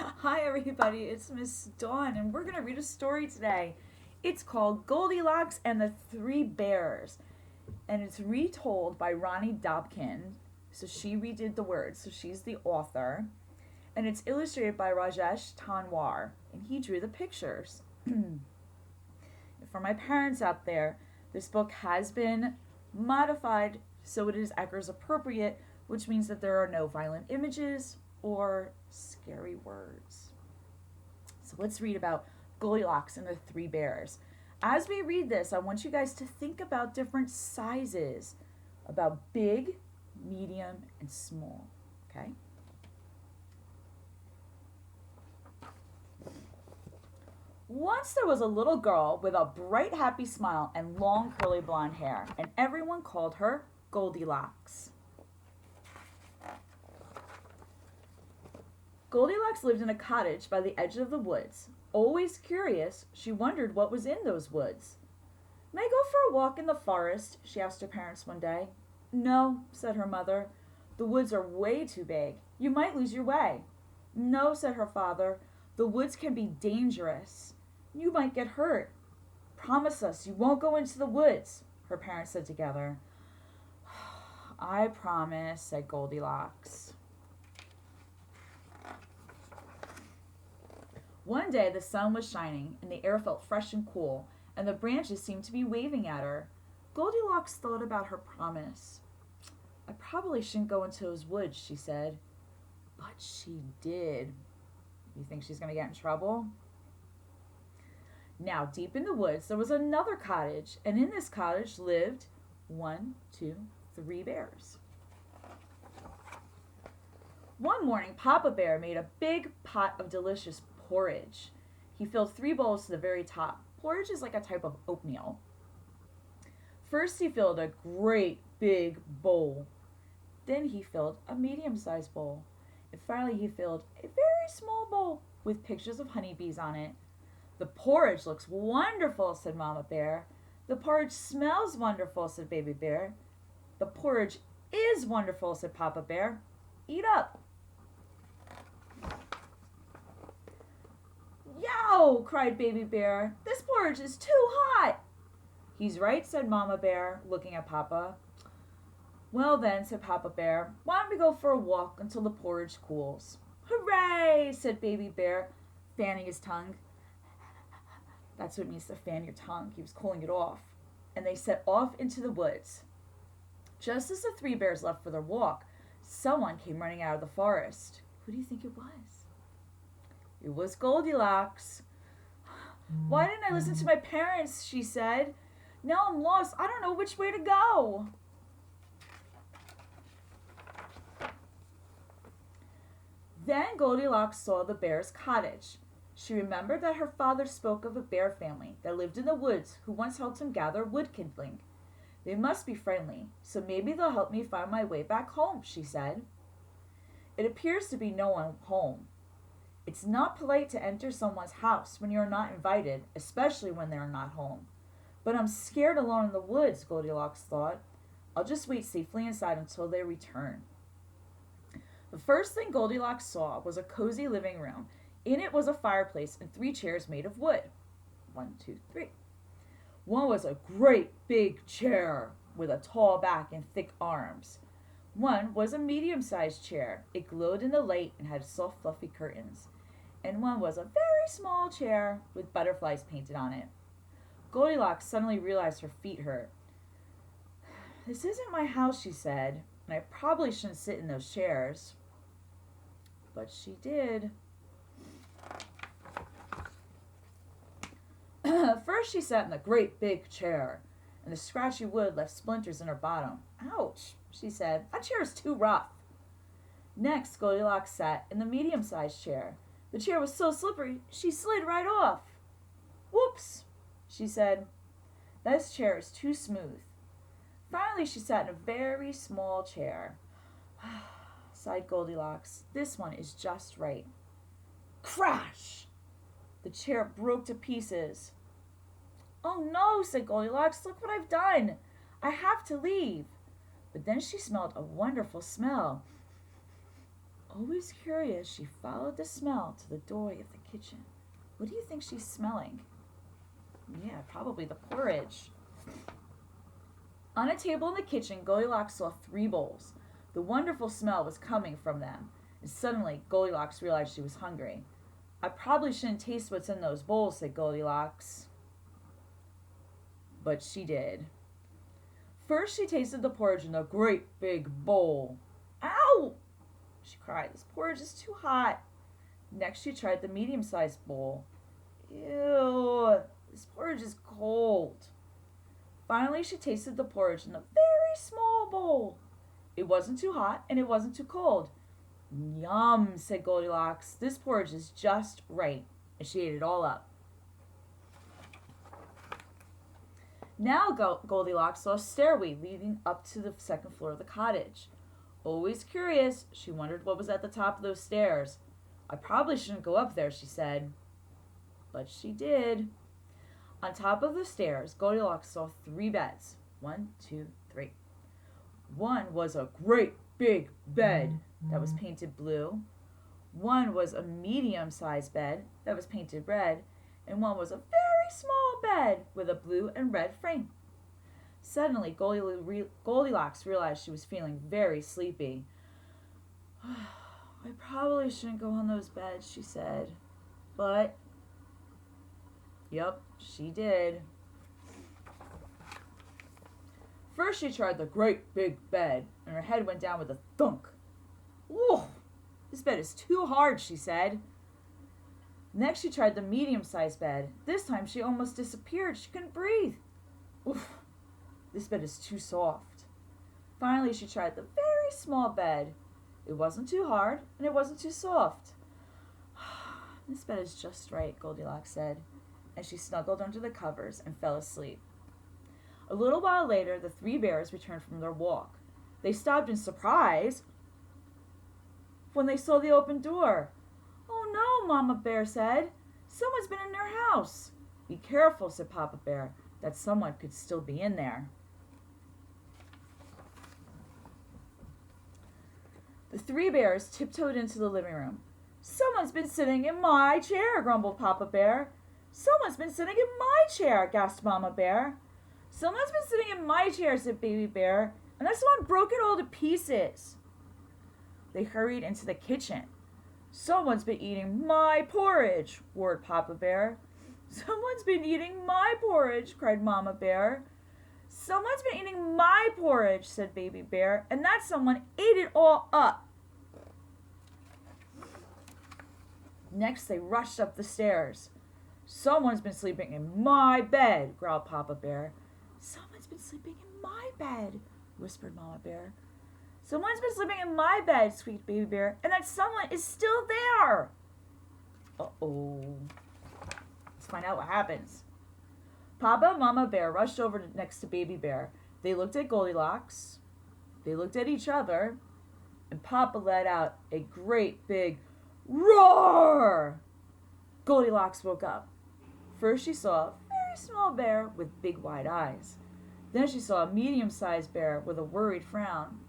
Hi, everybody. It's Miss Dawn, and we're going to read a story today. It's called Goldilocks and the Three Bears, and it's retold by Ronnie Dobkin. So she redid the words, so she's the author. And it's illustrated by Rajesh Tanwar, and he drew the pictures. For my parents out there, this book has been modified so it is Eckers appropriate, which means that there are no violent images or scary words. So let's read about Goldilocks and the Three Bears. As we read this, I want you guys to think about different sizes, about big, medium, and small. Okay? Once there was a little girl with a bright, happy smile and long, curly blonde hair, and everyone called her Goldilocks. Goldilocks lived in a cottage by the edge of the woods. Always curious, she wondered what was in those woods. May I go for a walk in the forest? She asked her parents one day. No, said her mother. The woods are way too big. You might lose your way. No, said her father. The woods can be dangerous. You might get hurt. Promise us you won't go into the woods, her parents said together. I promise, said Goldilocks. One day the sun was shining and the air felt fresh and cool, and the branches seemed to be waving at her. Goldilocks thought about her promise. I probably shouldn't go into those woods, she said. But she did. You think she's going to get in trouble? Now, deep in the woods, there was another cottage, and in this cottage lived 3 bears. One morning, Papa Bear made a big pot of delicious porridge. He filled 3 bowls to the very top. Porridge is like a type of oatmeal. First, he filled a great big bowl. Then he filled a medium-sized bowl. And finally, he filled a very small bowl with pictures of honeybees on it. The porridge looks wonderful, said Mama Bear. The porridge smells wonderful, said Baby Bear. The porridge is wonderful, said Papa Bear. Eat up. Yow, cried Baby Bear. This porridge is too hot. He's right, said Mama Bear, looking at Papa. Well then, said Papa Bear, why don't we go for a walk until the porridge cools? Hooray, said Baby Bear, fanning his tongue. That's what it means to fan your tongue. He was cooling it off. And they set off into the woods. Just as the 3 bears left for their walk, someone came running out of the forest. Who do you think it was? It was Goldilocks. Why didn't I listen to my parents, she said. Now I'm lost. I don't know which way to go. Then Goldilocks saw the bear's cottage. She remembered that her father spoke of a bear family that lived in the woods who once helped him gather wood kindling. They must be friendly, so maybe they'll help me find my way back home, she said. It appears to be no one home. It's not polite to enter someone's house when you're not invited, especially when they're not home. But I'm scared alone in the woods, Goldilocks thought. I'll just wait safely inside until they return. The first thing Goldilocks saw was a cozy living room. In it was a fireplace and 3 chairs made of wood. 1, 2, 3. One was a great big chair with a tall back and thick arms. One was a medium-sized chair. It glowed in the light and had soft, fluffy curtains. And one was a very small chair with butterflies painted on it. Goldilocks suddenly realized her feet hurt. This isn't my house, she said, and I probably shouldn't sit in those chairs. But she did. First she sat in the great big chair, and the scratchy wood left splinters in her bottom. Ouch, she said. That chair is too rough. Next, Goldilocks sat in the medium-sized chair. The chair was so slippery, she slid right off. Whoops, she said. This chair is too smooth. Finally, she sat in a very small chair. Sighed Goldilocks. This one is just right. Crash! The chair broke to pieces. Oh no, said Goldilocks. Look what I've done. I have to leave. But then she smelled a wonderful smell. Always curious, she followed the smell to the doorway of the kitchen. What do you think she's smelling? Yeah, probably the porridge. On a table in the kitchen, Goldilocks saw 3 bowls. The wonderful smell was coming from them, and suddenly Goldilocks realized she was hungry. I probably shouldn't taste what's in those bowls, said Goldilocks. But she did. First, she tasted the porridge in a great big bowl. Ow! She cried. This porridge is too hot. Next, she tried the medium-sized bowl. Ew, this porridge is cold. Finally, she tasted the porridge in a very small bowl. It wasn't too hot and it wasn't too cold. Yum, said Goldilocks. This porridge is just right. And she ate it all up. Now Goldilocks saw a stairway leading up to the second floor of the cottage. Always curious, she wondered what was at the top of those stairs. I probably shouldn't go up there, she said. But she did. On top of the stairs, Goldilocks saw 3 beds. 1, 2, 3. One was a great big bed that was painted blue. One was a medium-sized bed that was painted red. And one was a very small bed with a blue and red frame. Suddenly, Goldilocks realized she was feeling very sleepy. I probably shouldn't go on those beds, she said. But, yep, she did. First, she tried the great big bed, and her head went down with a thunk. Whoa, this bed is too hard, she said. Next, she tried the medium-sized bed. This time, she almost disappeared. She couldn't breathe. Oof, this bed is too soft. Finally, she tried the very small bed. It wasn't too hard, and it wasn't too soft. This bed is just right, Goldilocks said, and she snuggled under the covers and fell asleep. A little while later, the 3 bears returned from their walk. They stopped in surprise when they saw the open door. Oh no, Mama Bear said. Someone's been in their house. Be careful, said Papa Bear. That someone could still be in there. The 3 bears tiptoed into the living room. Someone's been sitting in my chair, grumbled Papa Bear. Someone's been sitting in my chair, gasped Mama Bear. Someone's been sitting in my chair, said Baby Bear, and that someone broke it all to pieces. They hurried into the kitchen. Someone's been eating my porridge, roared Papa Bear. Someone's been eating my porridge, cried Mama Bear. Someone's been eating my porridge, said Baby Bear, and that someone ate it all up. Next, they rushed up the stairs. Someone's been sleeping in my bed, growled Papa Bear. Someone's been sleeping in my bed, whispered Mama Bear. Someone's been sleeping in my bed, squeaked Baby Bear, and that someone is still there. Uh-oh. Let's find out what happens. Papa and Mama Bear rushed over next to Baby Bear. They looked at Goldilocks. They looked at each other. And Papa let out a great big roar. Goldilocks woke up. First she saw a very small bear with big wide eyes. Then she saw a medium-sized bear with a worried frown.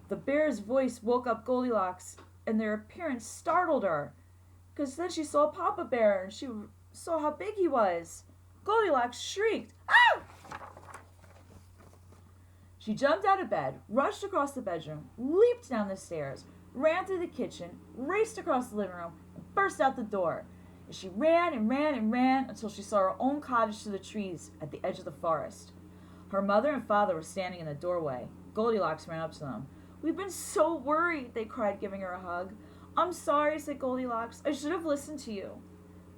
The bear's voice woke up Goldilocks, and their appearance startled her. Because then she saw Papa Bear, and she saw how big he was. Goldilocks shrieked, "Ah!" She jumped out of bed, rushed across the bedroom, leaped down the stairs, ran through the kitchen, raced across the living room, and burst out the door. And she ran and ran and ran until she saw her own cottage through the trees at the edge of the forest. Her mother and father were standing in the doorway. Goldilocks ran up to them. "We've been so worried," they cried, giving her a hug. "I'm sorry," said Goldilocks. "I should have listened to you."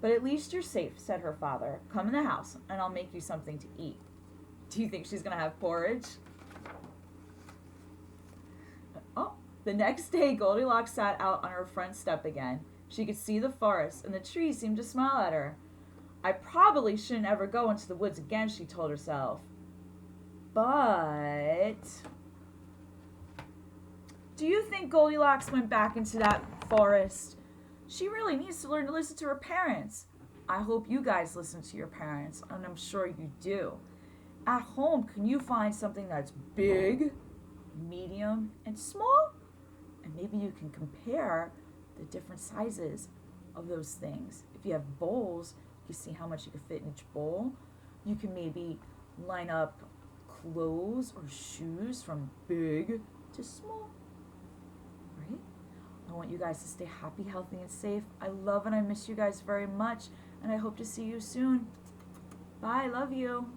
"But at least you're safe," said her father. "Come in the house, and I'll make you something to eat." Do you think she's going to have porridge? Oh, the next day, Goldilocks sat out on her front step again. She could see the forest, and the trees seemed to smile at her. "I probably shouldn't ever go into the woods again," she told herself. But do you think Goldilocks went back into that forest? She really needs to learn to listen to her parents. I hope you guys listen to your parents, and I'm sure you do. At home, can you find something that's big, medium, and small. And maybe you can compare the different sizes of those things. If you have bowls, you can see how much you can fit in each bowl. You can maybe line up clothes or shoes from big to small, right? I want you guys to stay happy, healthy, and safe. I love and I miss you guys very much, and I hope to see you soon. Bye, love you.